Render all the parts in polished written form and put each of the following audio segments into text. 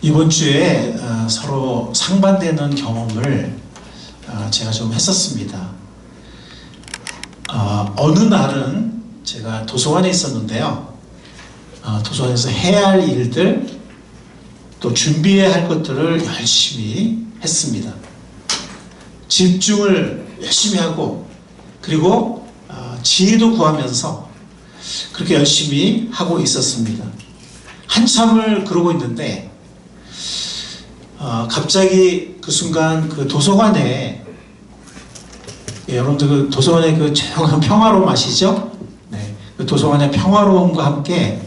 이번 주에 서로 상반되는 경험을 제가 좀 했었습니다. 어느 날은 제가 도서관에 있었는데요. 도서관에서 해야 할 일들, 또 준비해야 할 것들을 열심히 했습니다. 집중을 열심히 하고, 그리고 지혜도 구하면서 그렇게 열심히 하고 있었습니다. 한참을 그러고 있는데 갑자기 그 순간 그 도서관에, 여러분들 그 도서관의 그 조용한 평화로움 아시죠? 네, 그 도서관의 평화로움과 함께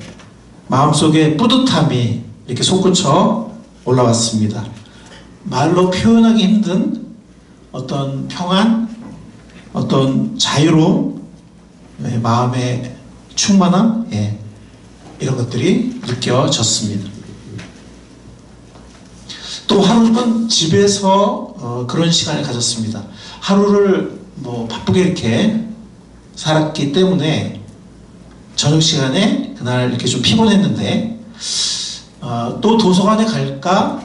마음속에 뿌듯함이 이렇게 솟구쳐 올라왔습니다. 말로 표현하기 힘든 어떤 평안, 어떤 자유로움, 마음의 충만함, 이런 것들이 느껴졌습니다. 또 하루는 집에서 그런 시간을 가졌습니다. 하루를 바쁘게 이렇게 살았기 때문에 저녁 시간에 그날 이렇게 좀 피곤했는데 또 도서관에 갈까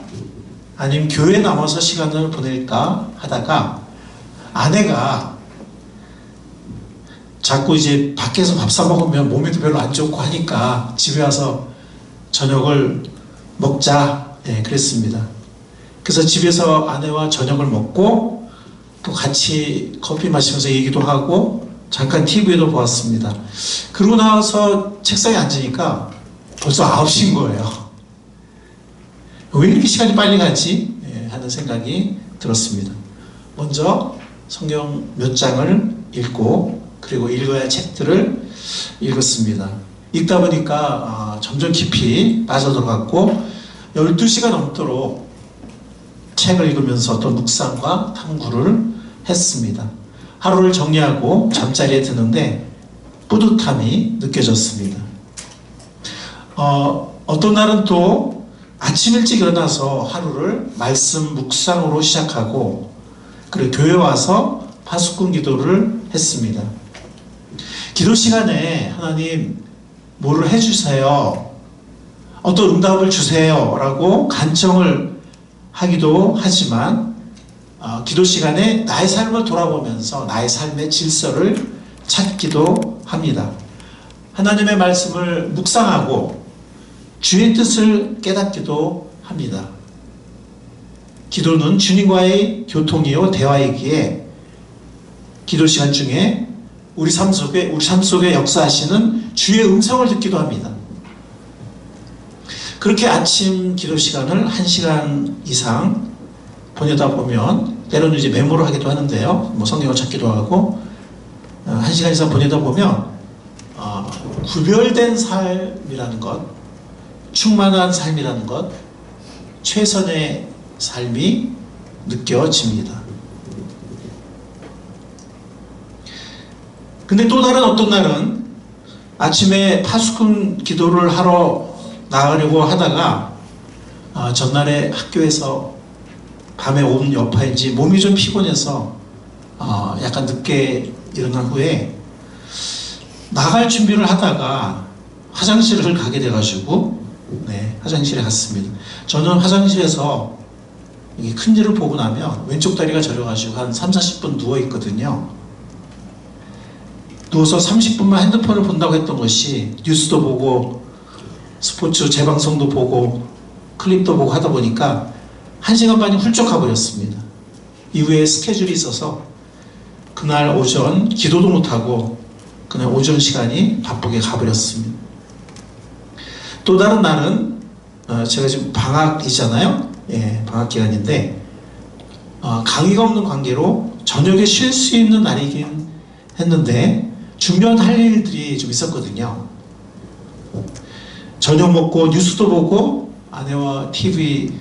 아니면 교회에 남아서 시간을 보낼까 하다가 아내가 자꾸 이제 밖에서 밥 사 먹으면 몸에도 별로 안 좋고 하니까 집에 와서 저녁을 먹자, 그랬습니다. 그래서 집에서 아내와 저녁을 먹고 또 같이 커피 마시면서 얘기도 하고 잠깐 TV도 보았습니다. 그러고 나서 책상에 앉으니까 벌써 9시인 거예요. 왜 이렇게 시간이 빨리 가지? 하는 생각이 들었습니다. 먼저 성경 몇 장을 읽고, 그리고 읽어야 할 책들을 읽었습니다. 읽다 보니까 점점 깊이 빠져들어갔고 12시가 넘도록 책을 읽으면서 또 묵상과 탐구를 했습니다. 하루를 정리하고 잠자리에 드는데 뿌듯함이 느껴졌습니다. 어떤 날은 또 아침 일찍 일어나서 하루를 말씀 묵상으로 시작하고, 그리고 교회 와서 파수꾼 기도를 했습니다. 기도 시간에 하나님 뭐를 해주세요, 어떤 응답을 주세요 라고 간청을 하기도 하지만 기도 시간에 나의 삶을 돌아보면서 나의 삶의 질서를 찾기도 합니다. 하나님의 말씀을 묵상하고 주의 뜻을 깨닫기도 합니다. 기도는 주님과의 교통이요 대화이기에 기도 시간 중에 우리 삶 속에 역사하시는 주의 음성을 듣기도 합니다. 그렇게 아침 기도 시간을 1시간 이상 보내다 보면, 때로는 이제 메모를 하기도 하는데요. 성경을 찾기도 하고, 1시간 이상 보내다 보면 구별된 삶이라는 것, 충만한 삶이라는 것, 최선의 삶이 느껴집니다. 근데 또 다른 어떤 날은 아침에 파수꾼 기도를 하러 나가려고 하다가 전날에 학교에서 밤에 온 여파인지 몸이 좀 피곤해서 약간 늦게 일어난 후에 나갈 준비를 하다가 화장실을 가게 돼가지고 화장실에 갔습니다. 저는 화장실에서 큰일을 보고 나면 왼쪽 다리가 저려가지고 한 30-40분 누워있거든요. 누워서 30분만 핸드폰을 본다고 했던 것이 뉴스도 보고 스포츠 재방송도 보고 클립도 보고 하다 보니까 1시간 반이 훌쩍 가버렸습니다. 이후에 스케줄이 있어서 그날 오전 기도도 못하고 그날 오전 시간이 바쁘게 가버렸습니다. 또 다른 날은 제가 지금 방학이잖아요. 방학 기간인데 강의가 없는 관계로 저녁에 쉴 수 있는 날이긴 했는데 준비할 일들이 좀 있었거든요. 저녁 먹고 뉴스도 보고 아내와 TV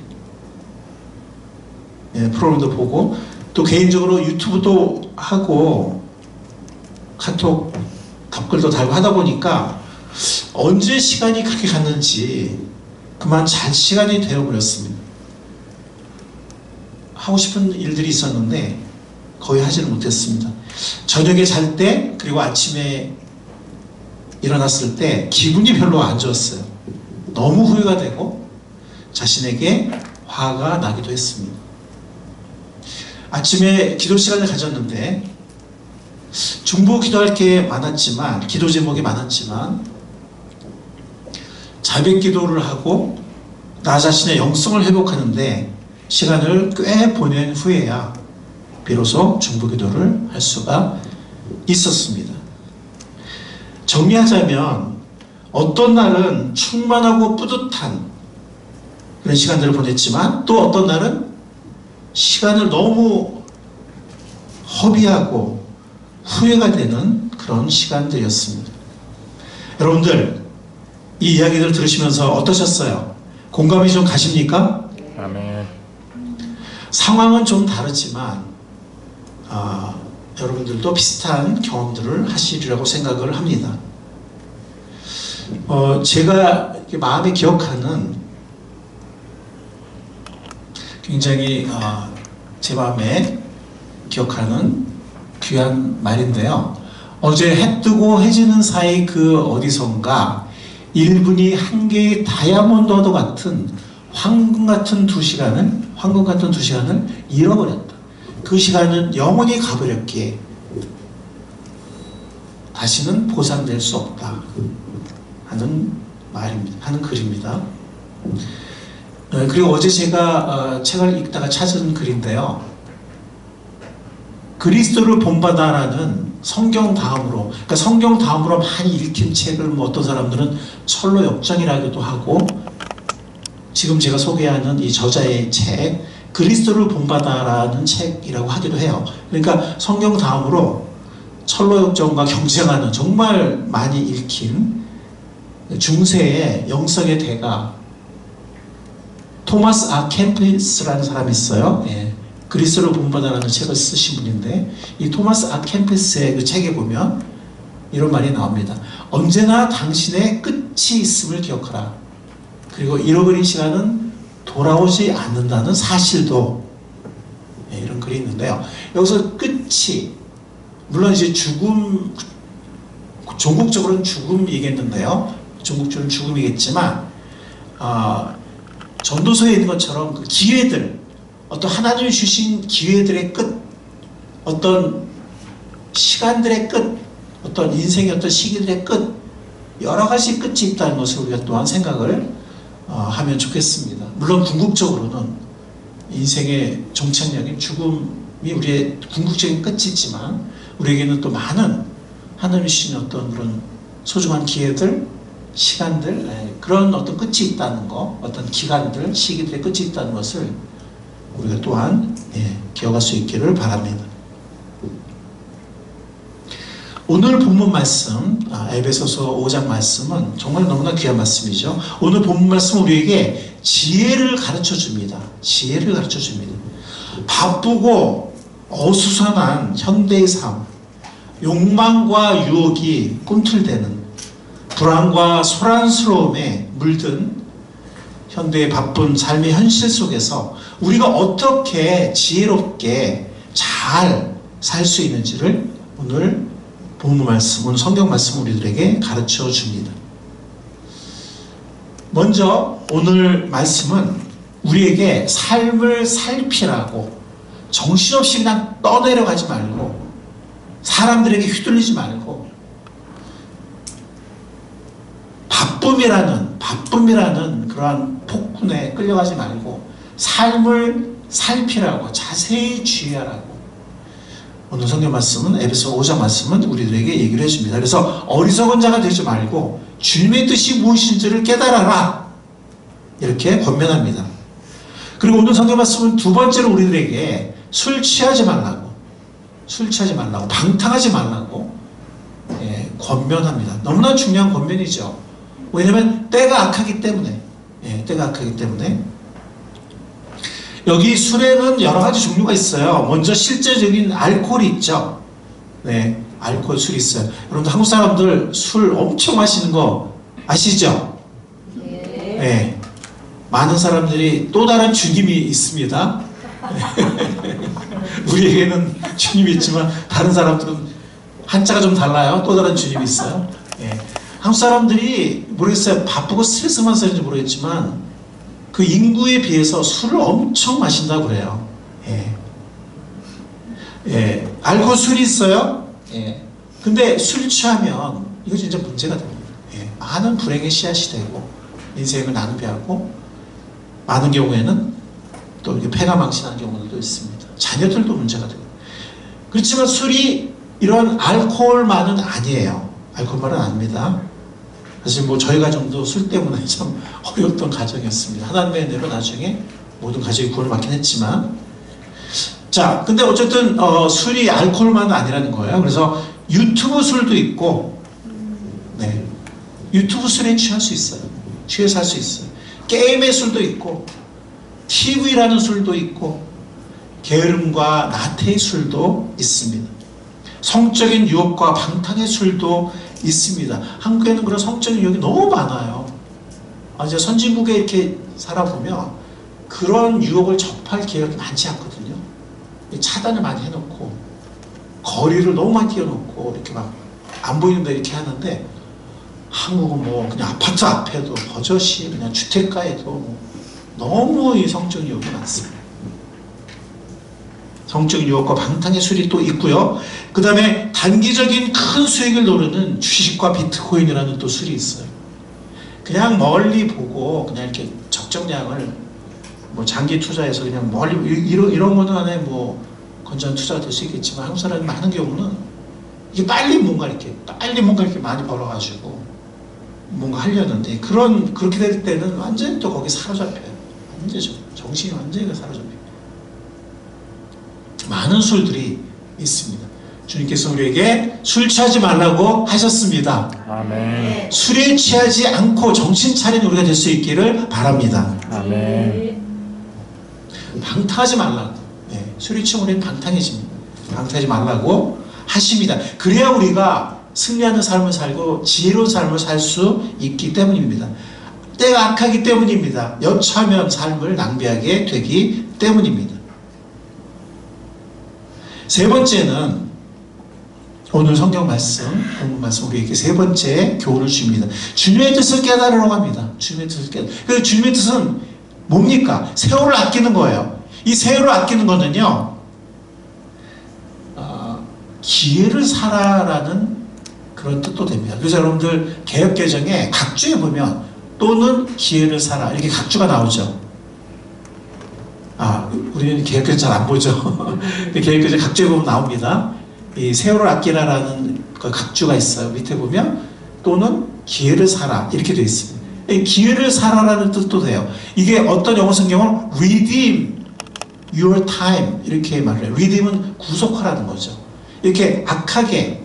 프로그램도 보고 또 개인적으로 유튜브도 하고 카톡 답글도 달고 하다 보니까 언제 시간이 그렇게 갔는지 그만 잘 시간이 되어버렸습니다. 하고 싶은 일들이 있었는데 거의 하지를 못했습니다. 저녁에 잘 때, 그리고 아침에 일어났을 때 기분이 별로 안 좋았어요. 너무 후회가 되고 자신에게 화가 나기도 했습니다. 아침에 기도 시간을 가졌는데 중보 기도할 게 많았지만, 기도 제목이 많았지만, 자백 기도를 하고 나 자신의 영성을 회복하는데 시간을 꽤 보낸 후에야 비로소 중보 기도를 할 수가 있었습니다. 정리하자면 어떤 날은 충만하고 뿌듯한 그런 시간들을 보냈지만, 또 어떤 날은 시간을 너무 허비하고 후회가 되는 그런 시간들이었습니다. 여러분들, 이 이야기들 들으시면서 어떠셨어요? 공감이 좀 가십니까? 아멘. 상황은 좀 다르지만 여러분들도 비슷한 경험들을 하시리라고 생각을 합니다. 제가 마음에 기억하는 굉장히 제 마음에 기억하는 귀한 말인데요. 어제 해 뜨고 해 지는 사이 그 어디선가 1분이 한 개의 다이아몬드와도 같은 황금 같은 두 시간을 잃어버렸다. 그 시간은 영원히 가버렸기에 다시는 보상될 수 없다 하는 말입니다. 하는 글입니다. 그리고 어제 제가 책을 읽다가 찾은 글인데요. 그리스도를 본받아라는 성경 다음으로, 그러니까 성경 다음으로 많이 읽힌 책을 어떤 사람들은 철로 역정이라고도 하고, 지금 제가 소개하는 이 저자의 책 그리스도를 본받아라는 책이라고 하기도 해요. 그러니까 성경 다음으로 철로 역정과 경쟁하는 정말 많이 읽힌 중세의 영성의 대가 토마스 아 캠피스라는 사람이 있어요. 그리스도를 본받아라는 책을 쓰신 분인데, 이 토마스 아 캠피스의 그 책에 보면 이런 말이 나옵니다. 언제나 당신의 끝이 있음을 기억하라. 그리고 잃어버린 시간은 돌아오지 않는다는 사실도, 이런 글이 있는데요. 여기서 끝이, 물론 이제 죽음, 종국적으로는 죽음이겠는데요. 종국적으로는 죽음이겠지만, 전도서에 있는 것처럼 그 기회들, 어떤 하나님이 주신 기회들의 끝, 어떤 시간들의 끝, 어떤 인생의 어떤 시기들의 끝, 여러 가지 끝이 있다는 것을 우리가 또한 생각을 하면 좋겠습니다. 물론 궁극적으로는 인생의 종착역인 죽음이 우리의 궁극적인 끝이지만, 우리에게는 또 많은 하나님이 주신 어떤 그런 소중한 기회들, 시간들, 그런 어떤 끝이 있다는 것, 어떤 기간들, 시기들의 끝이 있다는 것을 우리가 또한 기억할 수 있기를 바랍니다. 오늘 본문 말씀, 에베소서 5장 말씀은 정말 너무나 귀한 말씀이죠. 오늘 본문 말씀은 우리에게 지혜를 가르쳐 줍니다. 지혜를 가르쳐 줍니다. 바쁘고 어수선한 현대의 삶, 욕망과 유혹이 꿈틀대는, 불안과 소란스러움에 물든 현대의 바쁜 삶의 현실 속에서 우리가 어떻게 지혜롭게 잘 살 수 있는지를 오늘 본문 말씀, 오늘 성경 말씀 우리들에게 가르쳐 줍니다. 먼저 오늘 말씀은 우리에게 삶을 살피라고, 정신없이 그냥 떠내려가지 말고, 사람들에게 휘둘리지 말고, 바쁨이라는 그러한 폭군에 끌려가지 말고 삶을 살피라고, 자세히 주의하라고, 오늘 성경 말씀은, 에베소 5장 말씀은 우리들에게 얘기를 해줍니다. 그래서 어리석은 자가 되지 말고 주님의 뜻이 무엇인지를 깨달아라, 이렇게 권면합니다. 그리고 오늘 성경 말씀은 두 번째로 우리들에게 술 취하지 말라고, 방탕하지 말라고 권면합니다. 너무나 중요한 권면이죠. 왜냐하면 때가 악하기 때문에, 여기 술에는 여러 가지 종류가 있어요. 먼저 실제적인 알코올이 있죠. 알코올, 술이 있어요. 여러분들 한국 사람들 술 엄청 마시는 거 아시죠? 네. 많은 사람들이 또 다른 주님이 있습니다. 우리에게는 주님이 있지만 다른 사람들은 한자가 좀 달라요. 또 다른 주님이 있어요. 한국 사람들이 모르겠어요. 바쁘고 스트레스만 쌓는지 모르겠지만 그 인구에 비해서 술을 엄청 마신다고 그래요. 예. 예. 알고 술이 있어요. 예. 근데 술 취하면 이거 진짜 문제가 됩니다. 예. 많은 불행의 씨앗이 되고 인생을 낭비하고 많은 경우에는 또 이렇게 폐가 망신하는 경우도 있습니다. 자녀들도 문제가 되고. 그렇지만 술이 이런 알코올만은 아니에요. 알코올만은 아닙니다. 사실 뭐 저희 가정도 술 때문에 참 어려웠던 가정이었습니다. 하나님의 은혜로 나중에 모든 가족이 구원을 받긴 했지만, 자, 근데 어쨌든 술이 알코올만은 아니라는 거예요. 그래서 유튜브 술도 있고, 네, 유튜브 술에 취할 수 있어요. 취해서 할 수 있어요. 게임의 술도 있고, TV라는 술도 있고, 게으름과 나태의 술도 있습니다. 성적인 유혹과 방탕의 술도 있습니다. 한국에는 그런 성적인 유혹이 너무 많아요. 이제 선진국에 이렇게 살아보면 그런 유혹을 접할 기회가 많지 않거든요. 차단을 많이 해놓고 거리를 너무 많이 띄워놓고 이렇게 막 안 보이는데 이렇게 하는데, 한국은 뭐 그냥 아파트 앞에도 버젓이 그냥 주택가에도 뭐 너무 이 성적인 유혹이 많습니다. 성적인 유혹과 방탕의 술이 또 있고요. 그 다음에 단기적인 큰 수익을 노리는 주식과 비트코인이라는 또 술이 있어요. 그냥 멀리 보고 그냥 이렇게 적정량을 뭐 장기 투자해서 그냥 멀리 이런 거는 안에 뭐 건전한 투자가 될 수 있겠지만, 한국 사람이 많은 경우는 이게 빨리 뭔가 이렇게 많이 벌어가지고 뭔가 하려는데, 그렇게 될 때는 완전히 또 거기 사로잡혀요. 완전히 정신이 완전히 사로잡혀요. 많은 술들이 있습니다. 주님께서 우리에게 술 취하지 말라고 하셨습니다. 아멘. 술에 취하지 않고 정신 차린 우리가 될 수 있기를 바랍니다. 아멘. 방탕하지 말라고. 네, 술에 취하면 우리는 방탕해집니다. 방탕하지 말라고 하십니다. 그래야 우리가 승리하는 삶을 살고 지혜로운 삶을 살 수 있기 때문입니다. 때가 악하기 때문입니다. 여차하면 삶을 낭비하게 되기 때문입니다. 세 번째는 오늘 성경 말씀, 본문 말씀 우리에게 세 번째 교훈을 줍니다. 주님의 뜻을 깨달으라고 합니다. 주님의 뜻을 깨달으라. 그래서 주님의 뜻은 뭡니까? 세월을 아끼는 거예요. 이 세월을 아끼는 거는요, 기회를 살아라는 그런 뜻도 됩니다. 그래서 여러분들 개역개정에 각주에 보면 또는 기회를 살아 이렇게 각주가 나오죠. 우리는 개혁개정 잘 안 보죠. 개혁개정 각주에 보면 나옵니다. 이 세월을 아끼라라는 그 각주가 있어요. 밑에 보면 또는 기회를 살아 이렇게 되어 있습니다. 이 기회를 살아라는 뜻도 돼요. 이게 어떤 영어 성경은 redeem your time 이렇게 말을 해요. redeem은 구속하라는 거죠. 이렇게 악하게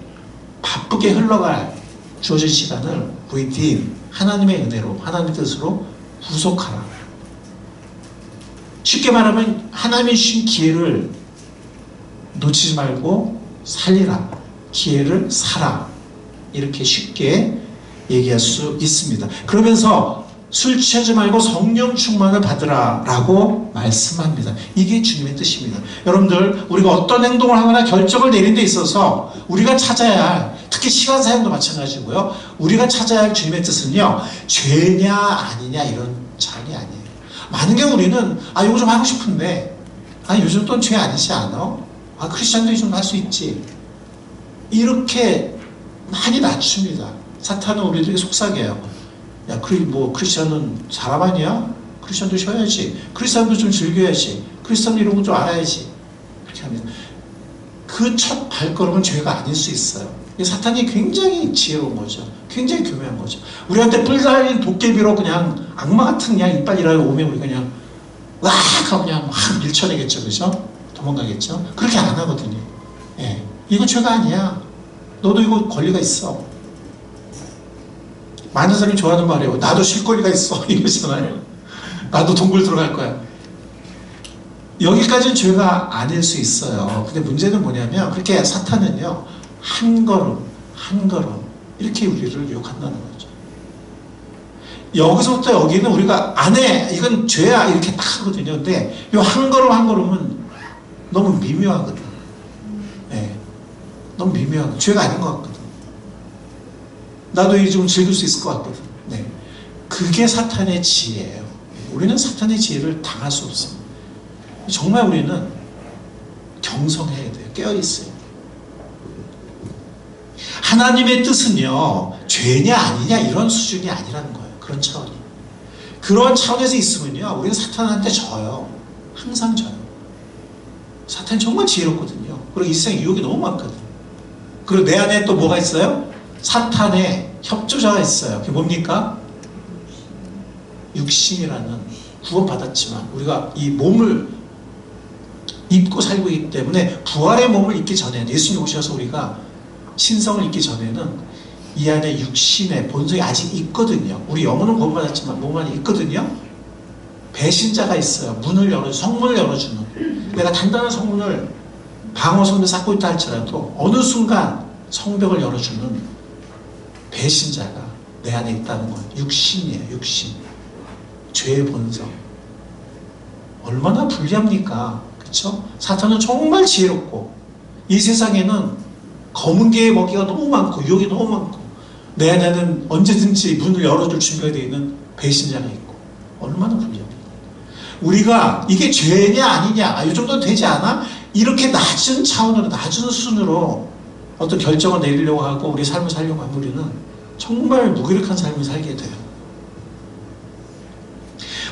바쁘게 흘러갈 주어진 시간을 redeem, 하나님의 은혜로, 하나님의 뜻으로 구속하라. 쉽게 말하면 하나님이 주신 기회를 놓치지 말고 살리라. 기회를 살아. 이렇게 쉽게 얘기할 수 있습니다. 그러면서 술 취하지 말고 성령 충만을 받으라 라고 말씀합니다. 이게 주님의 뜻입니다. 여러분들, 우리가 어떤 행동을 하거나 결정을 내린 데 있어서 우리가 찾아야 할, 특히 시간 사용도 마찬가지고요, 우리가 찾아야 할 주님의 뜻은요, 죄냐 아니냐 이런 차원이 아니에요. 많은 경우 우리는 이거 좀 하고 싶은데 요즘 또 죄 아니지 않아? 크리스찬들이 좀 할 수 있지, 이렇게 많이 낮춥니다. 사탄은 우리들에게 속삭여요. 야, 크리스찬은 사람 아니야? 크리스찬도 쉬어야지. 크리스찬도 좀 즐겨야지. 크리스찬도 이런 거 좀 알아야지. 그렇게 합니다. 그 첫 발걸음은 죄가 아닐 수 있어요. 사탄이 굉장히 지혜로운 거죠. 굉장히 교묘한 거죠. 우리한테 뿔 달린 도깨비로 그냥 악마 같은 그냥 이빨이라고 오면 우리 그냥 와 하고 그냥 막 밀쳐내겠죠. 그죠? 도망가겠죠? 그렇게 안 하거든요. 예. 이거 죄가 아니야. 너도 이거 권리가 있어. 많은 사람이 좋아하는 말이에요. 나도 쉴 권리가 있어. 이러잖아요. 나도 동굴 들어갈 거야. 여기까지는 죄가 아닐 수 있어요. 근데 문제는 뭐냐면, 그렇게 사탄은요, 한 걸음, 한 걸음, 이렇게 우리를 유혹한다는 거죠. 여기서부터 여기는 우리가 안 해. 이건 죄야. 이렇게 딱 하거든요. 근데 이 한 걸음 한 걸음은 너무 미묘하거든. 네. 너무 미묘하거든. 죄가 아닌 것 같거든. 나도 이제 좀 즐길 수 있을 것 같거든. 네. 그게 사탄의 지혜예요. 우리는 사탄의 지혜를 당할 수 없습니다. 정말 우리는 경성해야 돼요. 깨어있어요. 하나님의 뜻은요, 죄냐 아니냐 이런 수준이 아니라는 거예요. 그런 차원이. 그런 차원에서 있으면요, 우리는 사탄한테 져요. 항상 져요. 사탄이 정말 지혜롭거든요. 그리고 이 세상에 유혹이 너무 많거든요. 그리고 내 안에 또 뭐가 있어요? 사탄의 협조자가 있어요. 그게 뭡니까? 육신이라는, 구원받았지만 우리가 이 몸을 입고 살고 있기 때문에 부활의 몸을 입기 전에는, 예수님 오셔서 우리가 신성을 입기 전에는 이 안에 육신의 본성이 아직 있거든요. 우리 영혼은 구원받았지만 몸 안에 있거든요. 배신자가 있어요. 문을 열어주는, 성문을 열어주는. 내가 단단한 성문을, 방어선을 쌓고 있다 할지라도 어느 순간 성벽을 열어주는 배신자가 내 안에 있다는 거예요. 육신이에요. 육신. 죄의 본성. 얼마나 불리합니까? 그렇죠? 사탄은 정말 지혜롭고, 이 세상에는 검은 개의 먹이가 너무 많고 유혹이 너무 많고, 내 안에는 언제든지 문을 열어줄 준비가 되어 있는 배신자가 있고, 얼마나 불리합니까? 우리가 이게 죄냐 아니냐, 이 정도 되지 않아? 이렇게 낮은 차원으로, 낮은 수준으로 어떤 결정을 내리려고 하고 우리 삶을 살려고 하면 우리는 정말 무기력한 삶을 살게 돼요.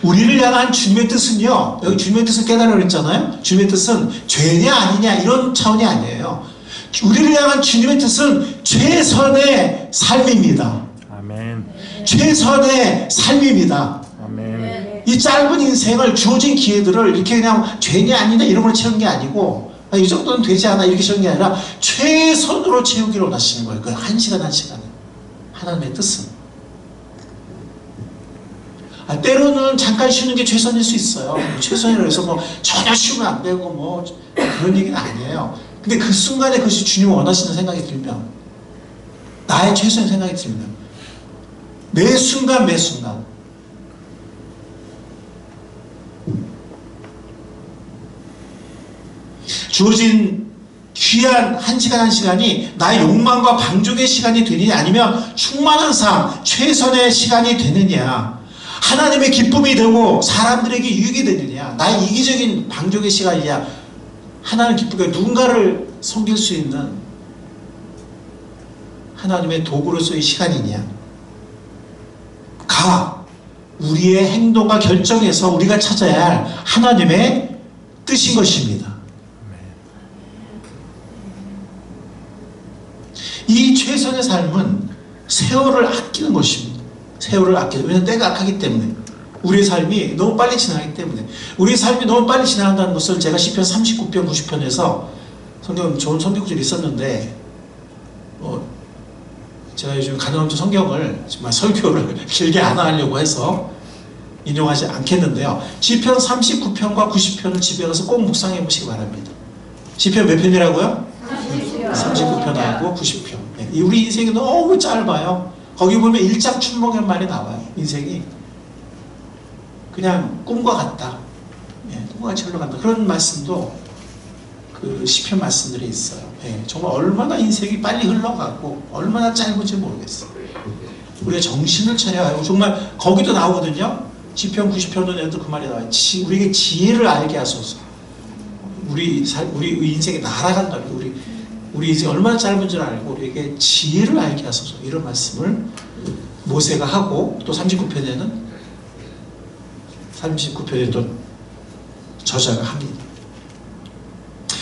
우리를 향한 주님의 뜻은요, 여기 주님의 뜻을 깨달으라고 했잖아요. 주님의 뜻은 죄냐 아니냐 이런 차원이 아니에요. 우리를 향한 주님의 뜻은 최선의 삶입니다. 아멘. 최선의 삶입니다. 아멘. 이 짧은 인생을, 주어진 기회들을 이렇게 그냥 죄냐 아니냐 이런 걸 채우는 게 아니고, 이 정도는 되지 않아 이렇게 채우는 게 아니라 최선으로 채우기를 원하시는 거예요. 그 한 시간 한 시간을. 하나님의 뜻은. 때로는 잠깐 쉬는 게 최선일 수 있어요. 최선이라고 해서 뭐 전혀 쉬면 안 되고 뭐 그런 얘기는 아니에요. 근데 그 순간에 그것이 주님이 원하시는 생각이 들면, 나의 최선의 생각이 들면, 매 순간 매 순간 주어진 귀한 한 시간 한 시간이 나의 욕망과 방종의 시간이 되느냐, 아니면 충만한 삶, 최선의 시간이 되느냐, 하나님의 기쁨이 되고 사람들에게 유익이 되느냐, 나의 이기적인 방종의 시간이냐, 하나님 기쁘게 누군가를 섬길 수 있는 하나님의 도구로서의 시간이냐, 우리의 행동과 결정에서 우리가 찾아야 할 하나님의 뜻인 것입니다. 이 최선의 삶은 세월을 아끼는 것입니다. 세월을 아끼는, 왜냐하면 때가 악하기 때문에, 우리의 삶이 너무 빨리 지나가기 때문에. 우리의 삶이 너무 빨리 지나간다는 것을 제가 시편 39편 90편에서 성경, 좋은 성경 구절이 있었는데, 제가 요즘 가능하면 성경을 정말 설교를 길게 안 하려고 해서 인용하지 않겠는데요, 시편 39편과 90편을 집에 가서 꼭 묵상해 보시기 바랍니다. 시편 몇 편이라고요? 39편하고 90편. 우리 인생이 너무 짧아요. 거기 보면 일장춘몽연말이 나와요. 인생이 그냥 꿈과 같다, 꿈과 같이 흘러간다, 그런 말씀도 그 시편 말씀들이 있어요. 정말 얼마나 인생이 빨리 흘러가고 얼마나 짧은지 모르겠어요. 우리가 정신을 차려야 하고, 정말 거기도 나오거든요. 시편 90편에도 그 말이 나와요. 우리에게 지혜를 알게 하소서. 우리 인생이 날아간다. 우리 인생이 얼마나 짧은 줄 알고 우리에게 지혜를 알게 하소서. 이런 말씀을 모세가 하고, 또 39편에는 또 저자가 합니다.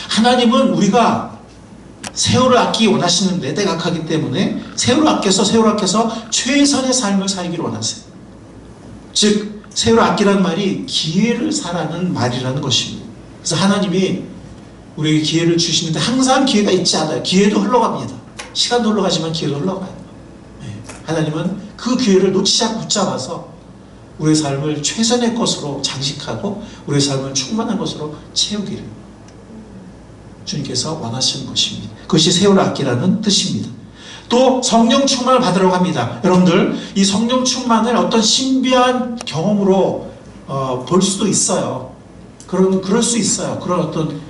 하나님은 우리가 세월을 아끼기 원하시는데, 때가 악하기 때문에 세월을 아껴서 최선의 삶을 살기를 원하세요. 즉 세월을 아끼라는 말이 기회를 사라는 말이라는 것입니다. 그래서 하나님이 우리에게 기회를 주시는데 항상 기회가 있지 않아요. 기회도 흘러갑니다. 시간도 흘러가지만 기회도 흘러가요. 하나님은 그 기회를 놓치지 않고 붙잡아서 우리의 삶을 최선의 것으로 장식하고 우리의 삶을 충만한 것으로 채우기를 주님께서 원하시는 것입니다. 그것이 세월을 아끼라는 뜻입니다. 또 성령 충만을 받으라고 합니다. 여러분들, 이 성령 충만을 어떤 신비한 경험으로 볼 수도 있어요. 그럴 수 있어요. 그런 어떤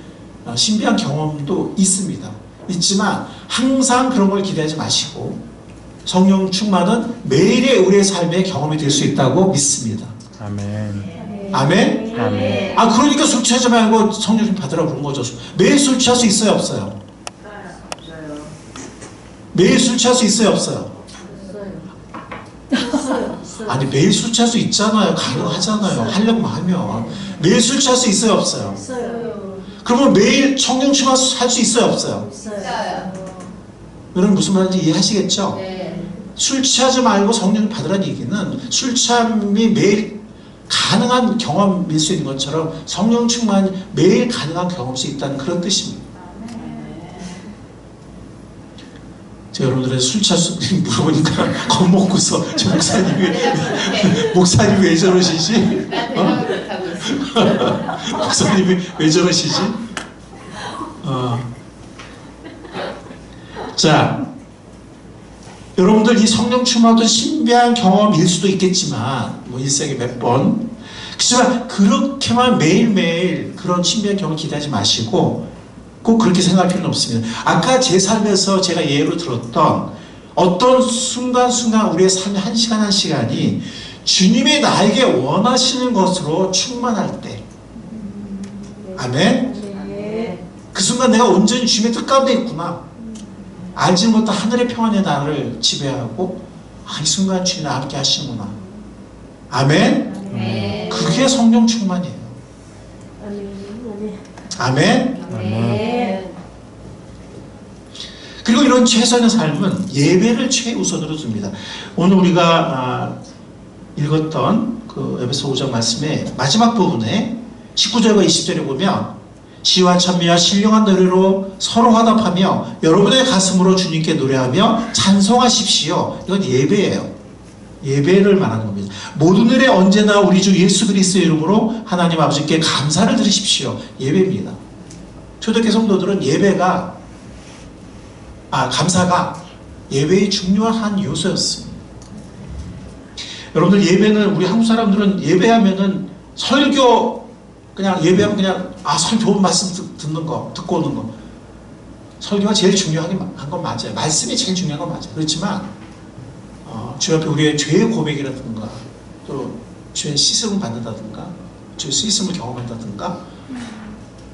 신비한 경험도 있습니다. 있지만 항상 그런 걸 기대하지 마시고, 성령 충만은 매일의 우리의 삶의 경험이 될 수 있다고 믿습니다. 아멘. 아멘? 아멘. 아, 그러니까 술 취하지 말고 성령 좀 받으라고 그런 거죠. 매일 술 취할 수 있어요, 없어요? 매일 술 취할 수 있어요, 없어요? 아니, 매일 술 취할 수 있잖아요. 가능하잖아요. 하려고 하면. 매일 술 취할 수 있어요, 없어요? 그러면 매일 성령 충만 할 수 있어요, 없어요? 여러분 무슨 말인지 이해하시겠죠? 술 취하지 말고 성령 받으라는 얘기는 술 취함이 매일 가능한 경험일 수 있는 것처럼 성령 충만이 매일 가능한 경험일 수 있다는 그런 뜻입니다. 제가 여러분들의 술 취할 수 물어보니까 겁먹고서 저 목사님이 왜 저러시지? 목사님이 왜 저러시지? 자, 여러분들 이 성령 충만도 신비한 경험일 수도 있겠지만 뭐 일생에 몇 번 그렇지만 그렇게만 매일매일 그런 신비한 경험을 기대하지 마시고 꼭 그렇게 생각할 필요는 없습니다. 아까 제 삶에서 제가 예로 들었던 어떤 순간순간 우리의 삶의 한 시간 한 시간이 주님이 나에게 원하시는 것으로 충만할 때 아멘? 그 순간 내가 온전히 주님의 뜻 가운데 있구나. 알지 못한 하늘의 평안이 나를 지배하고 이 순간 주님 나와 함께 하시는구나. 아멘? 그게 성령 충만이에요. 아멘? 그리고 이런 최선의 삶은 예배를 최우선으로 둡니다. 오늘 우리가 읽었던 그 에베소 5장 말씀의 마지막 부분에 19절과 20절에 보면 시와 찬미와 신령한 노래로 서로 화답하며 여러분의 가슴으로 주님께 노래하며 찬송하십시오. 이건 예배예요. 예배를 말하는 겁니다. 모든 일에 언제나 우리 주 예수 그리스도의 이름으로 하나님 아버지께 감사를 드리십시오. 예배입니다. 초대교회 성도들은 감사가 예배의 중요한 한 요소였습니다. 여러분들 예배는 우리 한국 사람들은 예배하면은 설교 그냥 예배하면 그냥 설교 좋은 말씀 듣고 오는 거. 설교가 제일 중요한 건 맞아요. 말씀이 제일 중요한 건 맞아요. 그렇지만 주 앞에 우리의 죄의 고백이라든가 또 주의 씻음을 받는다든가 주의 씻음을 경험한다든가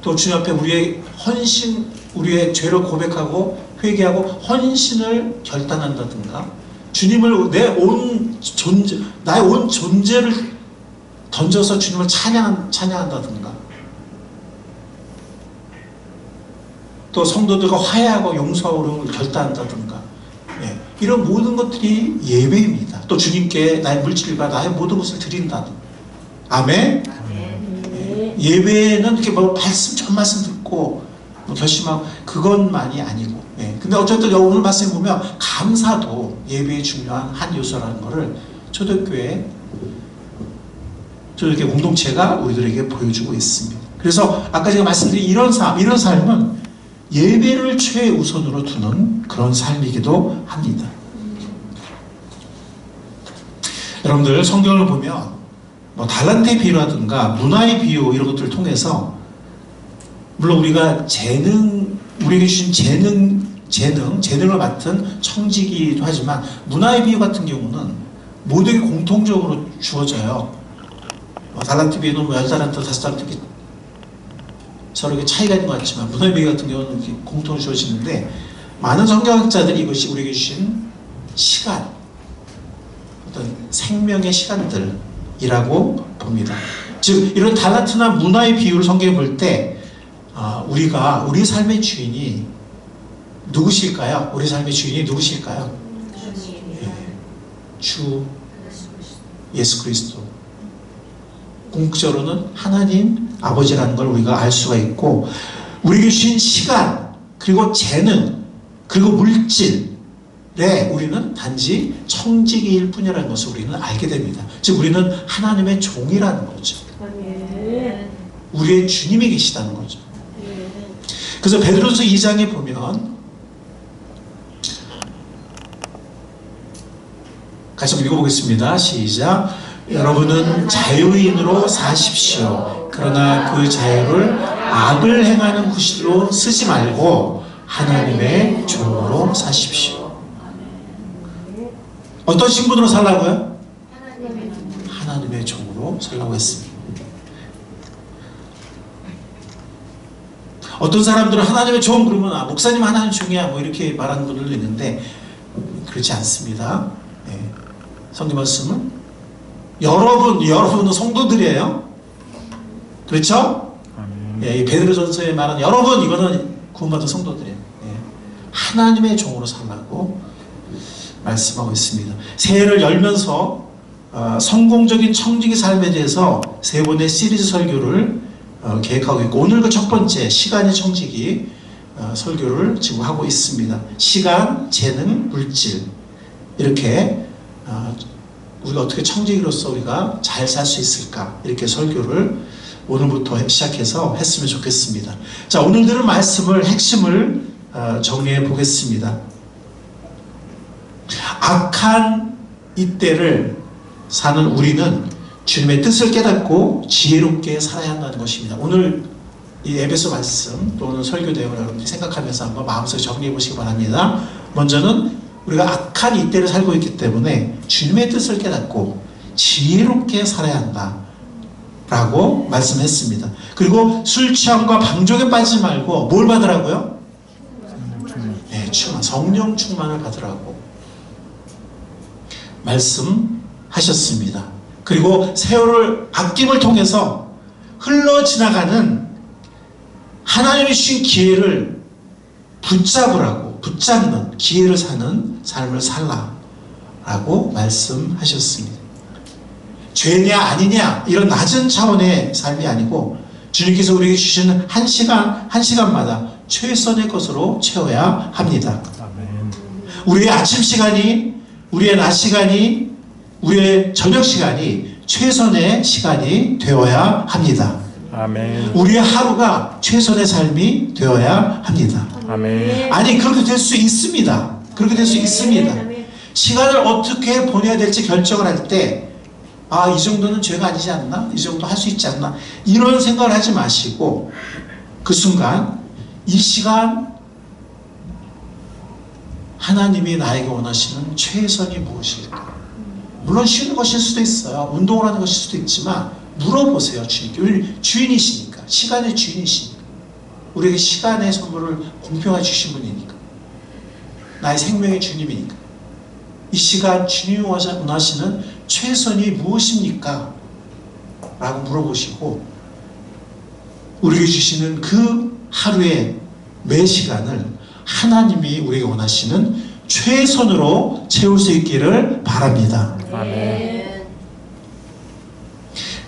또 주 앞에 우리의 헌신, 우리의 죄를 고백하고 회개하고 헌신을 결단한다든가 주님을 나의 온 존재를 던져서 주님을 찬양한다든가 또 성도들과 화해하고 용서하고 결단한다든가 이런 모든 것들이 예배입니다. 또 주님께 나의 물질과 나의 모든 것을 드린다든가 아멘? 예배는 이렇게 뭐 전 말씀 듣고 뭐 결심하고 그것만이 아니고 근데 어쨌든 오늘 말씀 보면 감사도 예배의 중요한 한 요소라는 것을 초대교회 공동체가 우리들에게 보여주고 있습니다. 그래서 아까 제가 말씀드린 이런 삶은 예배를 최우선으로 두는 그런 삶이기도 합니다. 여러분들 성경을 보면 뭐 달란트의 비유라든가 문화의 비유 이런 것들을 통해서 물론 우리가 우리에게 주신 재능을 맡은 청지기도 하지만 문화의 비유 같은 경우는 모두에게 공통적으로 주어져요. 달란트 비유는 10달란트, 5달란트 이렇게 서로 이렇게 차이가 있는 것 같지만 문화의 비유 같은 경우는 이렇게 공통으로 주어지는데 많은 성경학자들이 이것이 우리에게 주신 시간, 어떤 생명의 시간들이라고 봅니다. 즉 이런 달란트나 문화의 비유를 성경에 볼 때 우리 삶의 주인이 누구실까요? 우리 삶의 주인이 누구실까요? 주 예수 그리스도. 궁극적으로는 하나님 아버지라는 걸 우리가 알 수가 있고 우리에게 주신 시간 그리고 재능 그리고 물질에 우리는 단지 청지기일 뿐이라는 것을 우리는 알게 됩니다. 즉 우리는 하나님의 종이라는 거죠. 우리의 주님이 계시다는 거죠. 그래서 베드로서 2장에 보면 같이 한번 읽어보겠습니다. 시작. 여러분은 자유인으로 사십시오. 그러나 그 자유를 악을 행하는 구실로 쓰지 말고 하나님의 종으로 사십시오. 어떤 신분으로 살라고요? 하나님의 종으로 살라고 했습니다. 어떤 사람들은 하나님의 종 그러면 목사님 하나님 종이야 뭐 이렇게 말하는 분들도 있는데 그렇지 않습니다. 네. 성경 말씀은 여러분은 성도들이에요. 그렇죠? 예, 이 베드로전서에 말하는 여러분 이거는 구원받은 성도들이에요. 예. 하나님의 종으로 살라고 말씀하고 있습니다. 새해를 열면서 성공적인 청지기 삶에 대해서 세 번의 시리즈 설교를 계획하고 있고 오늘 그 첫 번째 시간의 청지기 설교를 지금 하고 있습니다. 시간, 재능, 물질 이렇게 우리가 어떻게 청지기로서 우리가 잘 살 수 있을까 이렇게 설교를 오늘부터 시작해서 했으면 좋겠습니다. 자, 오늘 들은 말씀을 핵심을 정리해 보겠습니다. 악한 이때를 사는 우리는 주님의 뜻을 깨닫고 지혜롭게 살아야 한다는 것입니다. 오늘 이 에베소 말씀 또 오늘 설교 내용을 여러분들이 생각하면서 한번 마음속에 정리해 보시기 바랍니다. 먼저는 우리가 악한 이때를 살고 있기 때문에 주님의 뜻을 깨닫고 지혜롭게 살아야 한다 라고 말씀했습니다. 그리고 술 취함과 방종에 빠지지 말고 뭘 받으라고요? 네, 성령 충만을 받으라고 말씀하셨습니다. 그리고 세월을 아낌을 통해서 흘러 지나가는 하나님이 주신 기회를 붙잡는 기회를 사는 삶을 살라라고 말씀하셨습니다. 죄냐 아니냐 이런 낮은 차원의 삶이 아니고 주님께서 우리에게 주시는 한 시간마다 최선의 것으로 채워야 합니다. 아멘. 우리의 아침 시간이, 우리의 낮 시간이, 우리의 저녁 시간이 최선의 시간이 되어야 합니다. 아멘. 우리의 하루가 최선의 삶이 되어야 합니다. 아멘. 아니 그렇게 될 수 있습니다. 그렇게 될 수 있습니다. 시간을 어떻게 보내야 될지 결정을 할 때 이 정도는 죄가 아니지 않나? 이 정도 할 수 있지 않나? 이런 생각을 하지 마시고 그 순간 이 시간 하나님이 나에게 원하시는 최선이 무엇일까? 물론 쉬는 것일 수도 있어요. 운동을 하는 것일 수도 있지만 물어보세요. 주님께. 우리 주인이시니까. 시간의 주인이시니까. 우리에게 시간의 선물을 공평하게 주신 분이니까. 나의 생명의 주님이니까. 이 시간 주님이 원하시는 최선이 무엇입니까? 라고 물어보시고 우리에게 주시는 그 하루의 매 시간을 하나님이 우리에게 원하시는 최선으로 채울 수 있기를 바랍니다. 아멘.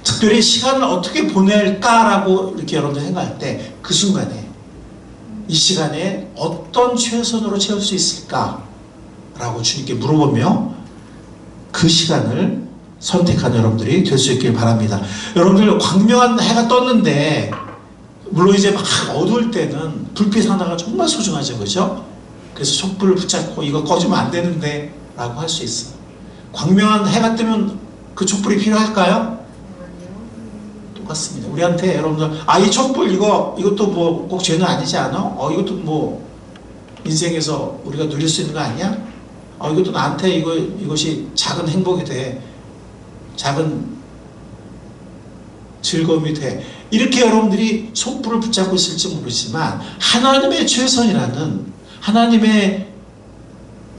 특별히 시간을 어떻게 보낼까라고 이렇게 여러분들 생각할 때 그 순간에 이 시간에 어떤 최선으로 채울 수 있을까라고 주님께 물어보며 그 시간을 선택한 여러분들이 될 수 있길 바랍니다. 여러분들 광명한 해가 떴는데 물론 이제 막 어두울 때는 불빛 하나가 정말 소중하죠. 그죠? 그래서 촛불을 붙잡고 이거 꺼지면 안 되는데 라고 할 수 있어요. 광명한 해가 뜨면 그 촛불이 필요할까요? 똑같습니다. 우리한테 여러분들 이 촛불 이것도 뭐 꼭 죄는 아니지 않아? 이것도 뭐 인생에서 우리가 누릴 수 있는 거 아니야? 이것도 나한테 이것이 작은 행복이 돼. 작은 즐거움이 돼. 이렇게 여러분들이 촛불을 붙잡고 있을지 모르지만 하나님의 최선이라는 하나님의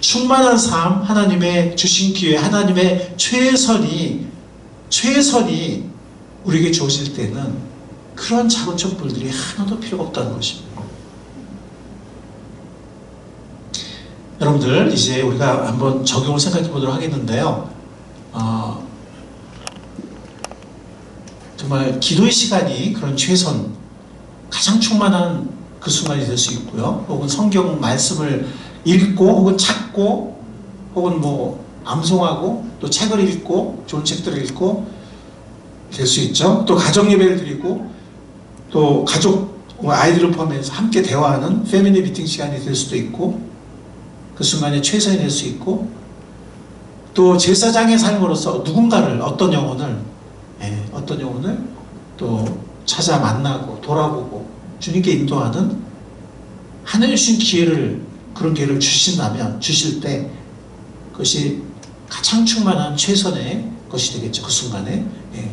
충만한 삶, 하나님의 주신 기회, 하나님의 최선이 우리에게 주어질 때는 그런 작은 촛불들이 하나도 필요가 없다는 것입니다. 여러분들 이제 우리가 한번 적용을 생각해 보도록 하겠는데요. 정말 기도의 시간이 그런 최선, 가장 충만한 그 순간이 될 수 있고요. 혹은 성경 말씀을 읽고 혹은 찾고 혹은 뭐 암송하고 또 책을 읽고 좋은 책들을 읽고 될 수 있죠. 또 가정 예배를 드리고 또 가족 아이들을 포함해서 함께 대화하는 패밀리 미팅 시간이 될 수도 있고 그 순간에 최선이 될 수 있고 또 제사장의 삶으로서 누군가를 어떤 영혼을 또 찾아 만나고 돌아보고 주님께 인도하는 하나님 주신 그런 기회를 주실 때 그것이 가장 충만한 최선의 것이 되겠죠. 그 순간에. 예.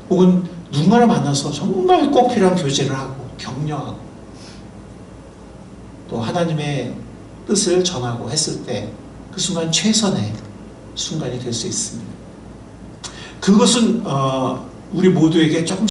혹은 누군가를 만나서 정말 꼭 필요한 교제를 하고 격려하고 또 하나님의 뜻을 전하고 했을 때 그 순간 최선의 순간이 될 수 있습니다. 그것은 우리 모두에게 조금